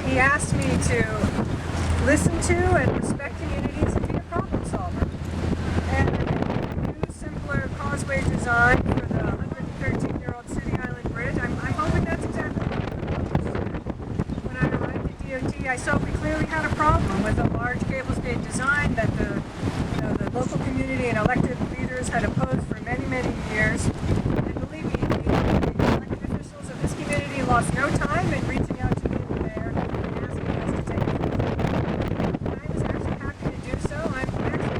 he asked me to listen to and respect communities and be a problem solver. And a new, simpler Causeway design for the 113-year-old City Island Bridge. I'm hoping that's exactly what I'm accomplished. When I arrived at DOT, I saw we clearly had a problem with a large cable-stayed design that the local community and elected leaders had opposed for many, many years. And believe me, the elected officials of this community lost no time in reaching out to me in the mayor and asking us to take it. And I was actually happy to do so. I'm actually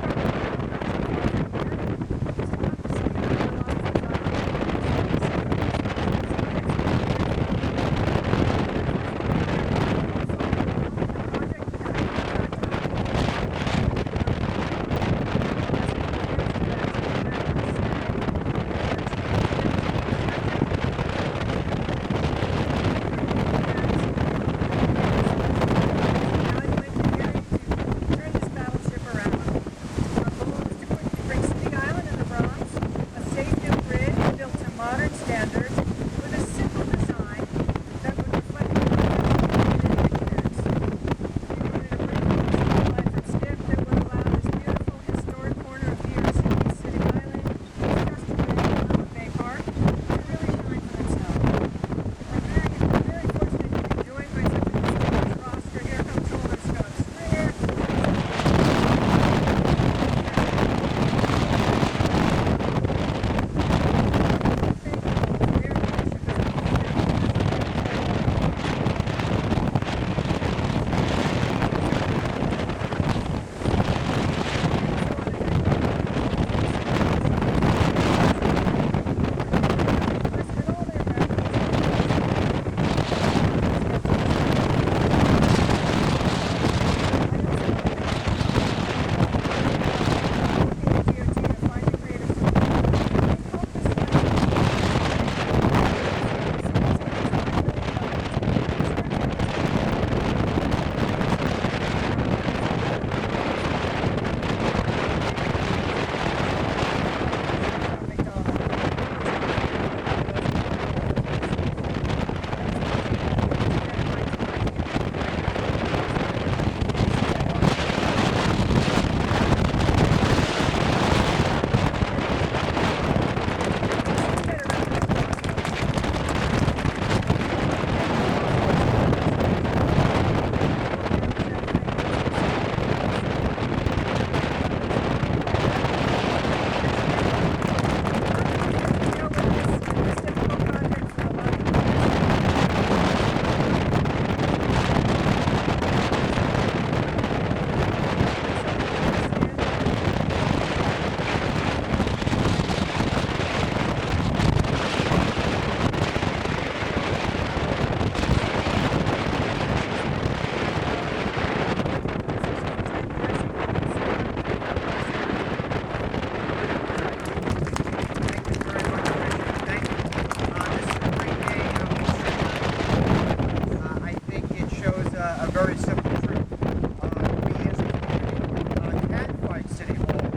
very simple truth. We as a community can fight City Hall,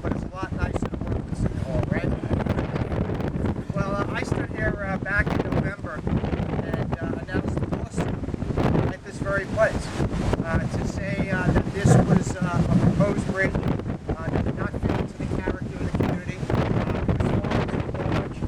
but it's a lot nicer to work with City Hall, right? Well, I stood here back in November and announced a lawsuit at this very place to say that this was a proposed bridge that did not fit into the character of the community. It was far too large.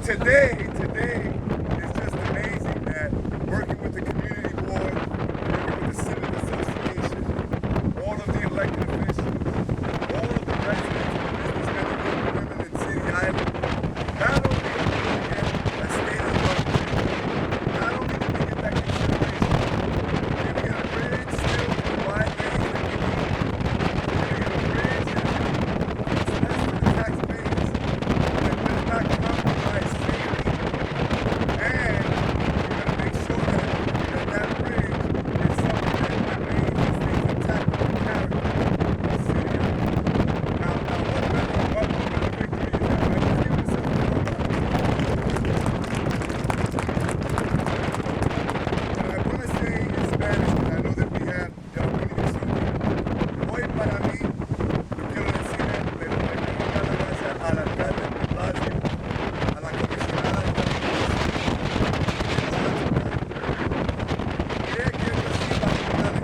Today is just amazing that working with the community board, working with the Senate Association, all of the elected officials, all of the residents, businessmen and women in City Island, not only do we get a state of government, not only do we get that consideration, we're going to get a bridge still with the wide lanes that we need. We're going to get a bridge that's less for the taxpayers, that does not compromise safety, and we're going to make sure that bridge is something that remains and stays intact with the character of the city. Now, what better victory is that, right? Let's give it a simple and I want to say in Spanish, because I know that we have the opportunity. Hoy para mí, yo quiero decir esto, pero le digo nada más al alcalde de Blasio, a la comisionada de policía, que quiero decir la verdad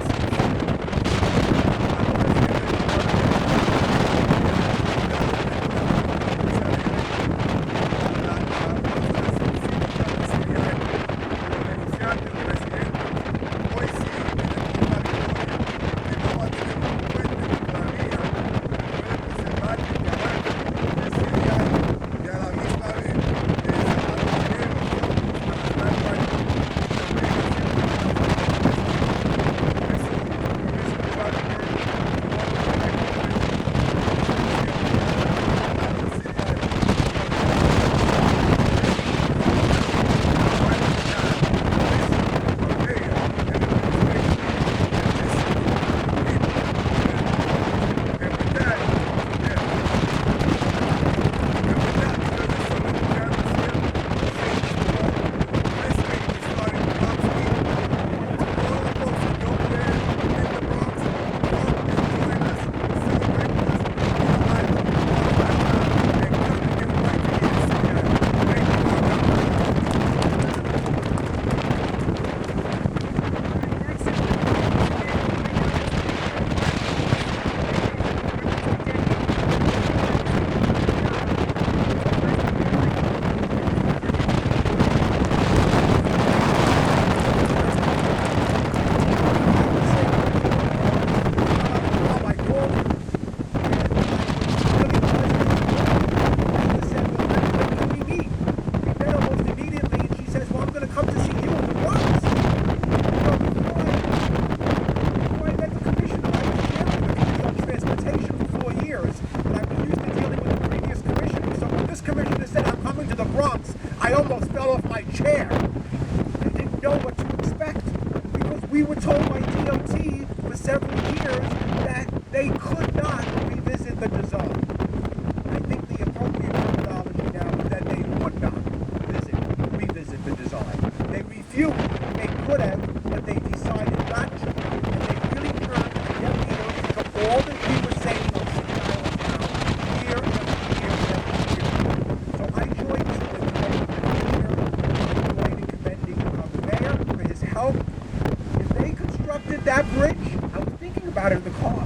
I almost fell off my chair. I didn't know what to expect because we were told by DOT for several years that they could not revisit the design. I think the appropriate terminology now is that they would not revisit the design. They refused. They could have, but they decided not to. And they really turned a deaf ear to all that we were saying on City Island now, year after year after year. So I joined you in commending the mayor for his help. If they constructed that bridge, I was thinking about it in the car,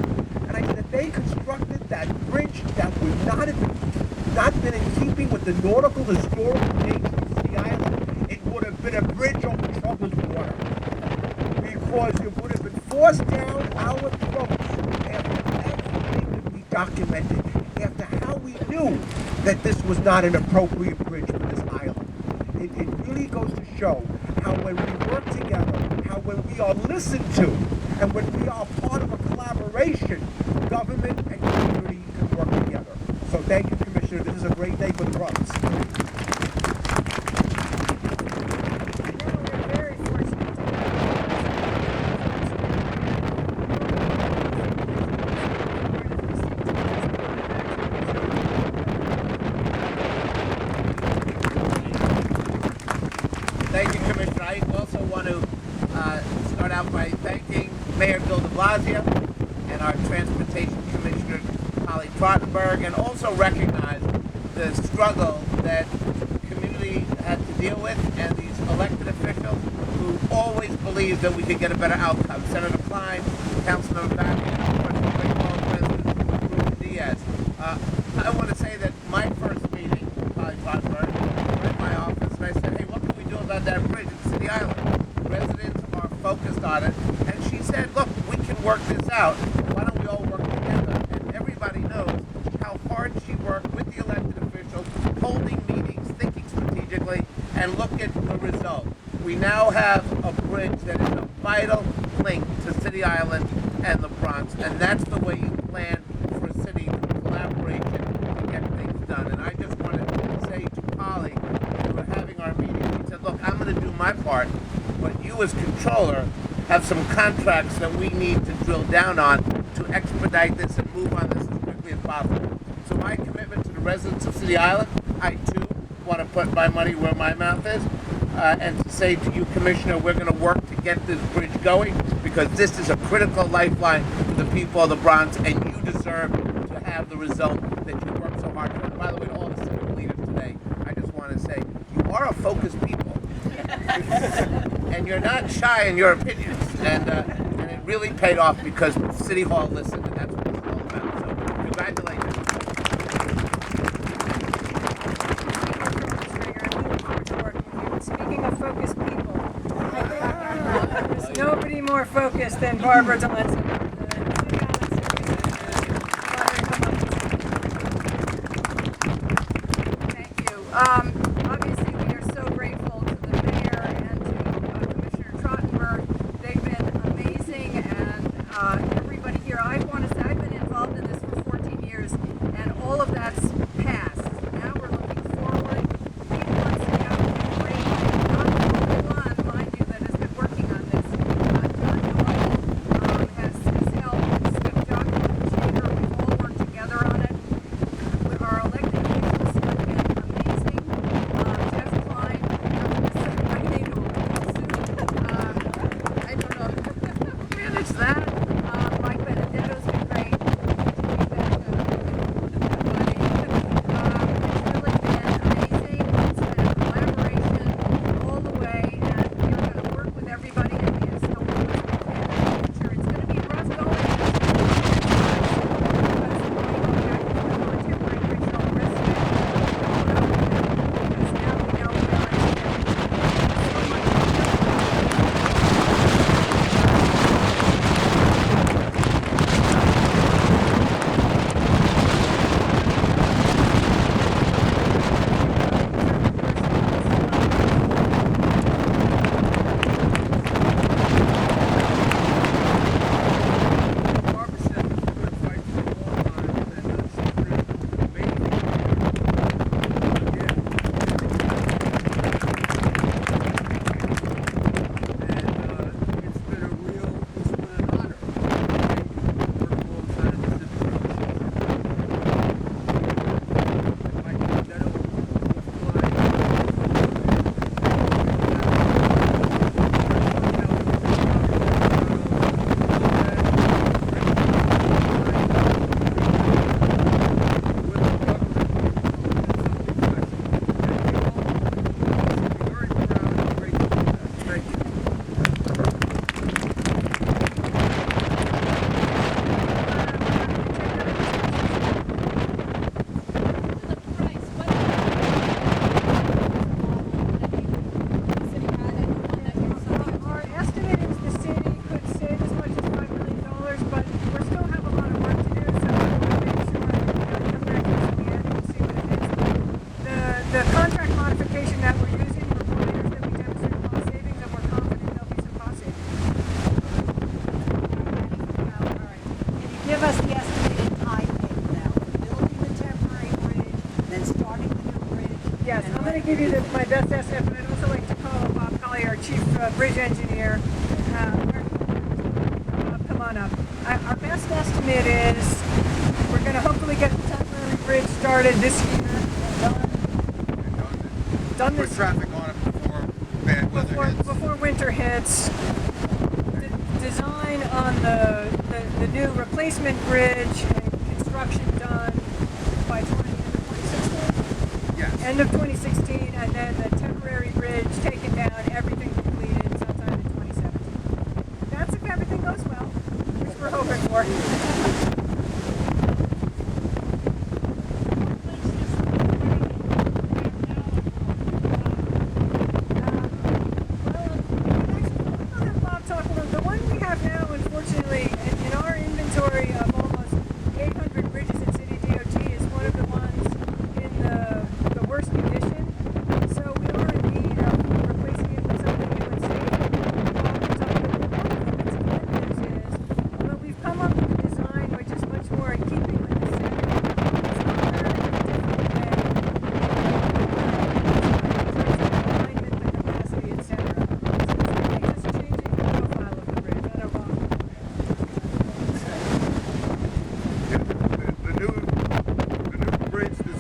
and I said if they constructed that bridge that would not have been in keeping with the nautical historical nature of City Island, it would have been a bridge over troubled water. Because it would have been forced down our throats after everything that we documented, after how we knew that this was not an appropriate bridge for this island. It really goes to show how when we work together, how when we are listened to, and when we are part of a collaboration, government and community can work together. So thank you, Commissioner. This is a great day for the Bronx. Now we're very fortunate to Thank you, Commissioner. I also want to start out by thanking Mayor Bill de Blasio and our Transportation Commissioner, Holly Trottenberg, and also recognize the struggle that the community had to deal with and these elected officials who always believed that we could get a better outcome. Senator Klein, Councilmember Backey, and of course, the great President Ruben Diaz. I want to say that my first meeting with Holly Trottenberg, my work this out. Why don't we all work together? And everybody knows how hard she worked with the elected officials, holding meetings, thinking strategically, and look at the result. We now have a bridge that is a vital link to City Island and the Bronx, and that's the way you plan for a city collaboration to get things done. And I just wanted to say to Polly, we were having our meeting, he said, look, I'm going to do my part, but you as controller have some contracts that we need to drill down on to expedite this and move on this as quickly as possible. So my commitment to the residents of City Island, I too want to put my money where my mouth is, and to say to you, Commissioner, we're going to work to get this bridge going, because this is a critical lifeline to the people of the Bronx, and you deserve to have the result that you worked so hard for. And by the way, to all the civic leaders today, I just want to say, you are a focused people. And you're not shy in your opinions. And it really paid off because City Hall listened, and that's what it's all about. So, congratulations. Speaking of focused people, there's nobody more focused than Barbara Delancey. Thank you. Obviously, we are so grateful to the mayor and to Commissioner Trottenberg. They've been amazing, and everybody here. I want to say I've been involved in this for 14 years, and all of that's passed. Now we're looking forward. People want to see how we can bring not the only one, mind you, that has been working on this. John Doyle has helped. Steve Johnson, Shader, we've all worked together on it. With our elected officials have been amazing. Jeff Klein, my name will I don't know who managed that. Mike Benedetto's been great. We've been, everybody. It's really been amazing. It's been a collaboration all the way, and we're going to work with everybody and be as helpful as we can in the future. It's going to be rough going. Barbara said this has been a fight for a long time, and she's been amazing. And it's been an honor to work alongside the civic Mike Benedetto, Thank you. Our estimate is the city could save as much as $5 million, but we still have a lot of work to do, so we'll make sure we come back to the end and see what it is. The contract modification that we're using requires that we demonstrate cost savings, and we're confident there'll be some cost savings. Can you give us the estimated timetable now? Building the temporary bridge, then starting the new bridge? Yes, and I'm going to give you my best estimate, but I'd also like to call Bob Colley, our chief bridge engineer. Come on up. Our best estimate is we're going to hopefully get the temporary bridge started this year. Done Put this traffic on it before bad weather hits. before winter hits. The design on the new replacement bridge and construction done by end of 2016, and then the temporary bridge taken down, everything completed sometime in 2017. That's if everything goes well, which we're hoping for. Well, I'll have Bob talk a little. The one we have now, unfortunately, and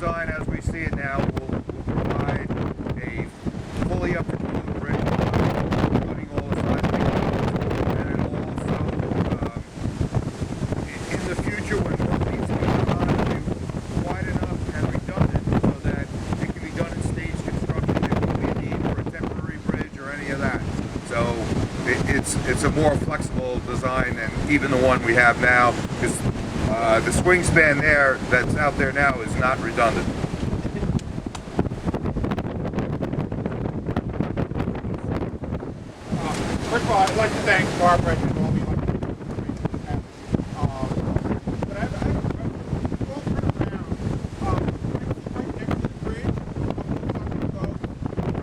design as we see it now will provide a fully up-to-code bridge, including all the side windows, and it will also, in the future, when work needs to be done, be wide enough and redundant so that it can be done in stage construction. There won't be a need for a temporary bridge or any of that. So it's a more flexible design than even the one we have now, because the swing span there that's out there now is not redundant. First of all, I'd like to thank Barbara and all the other but I have a well turn around. Right next to the bridge, sunken boat.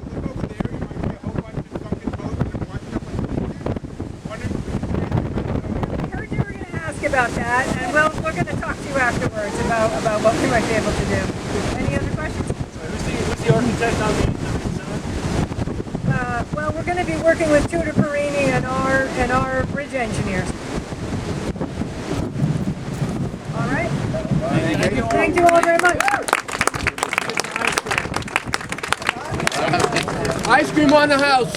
Look over there, you might see a whole bunch of sunken boats and washed up on the beaches. Wondering if I heard you were going to ask about that, and we're going to talk to you afterwards about what we might be able to do. Any other questions? Who's the architect on the design? Well, we're going to be working with Tudor Perini and our bridge engineers. All right. Thank you all very much. Ice cream on the house.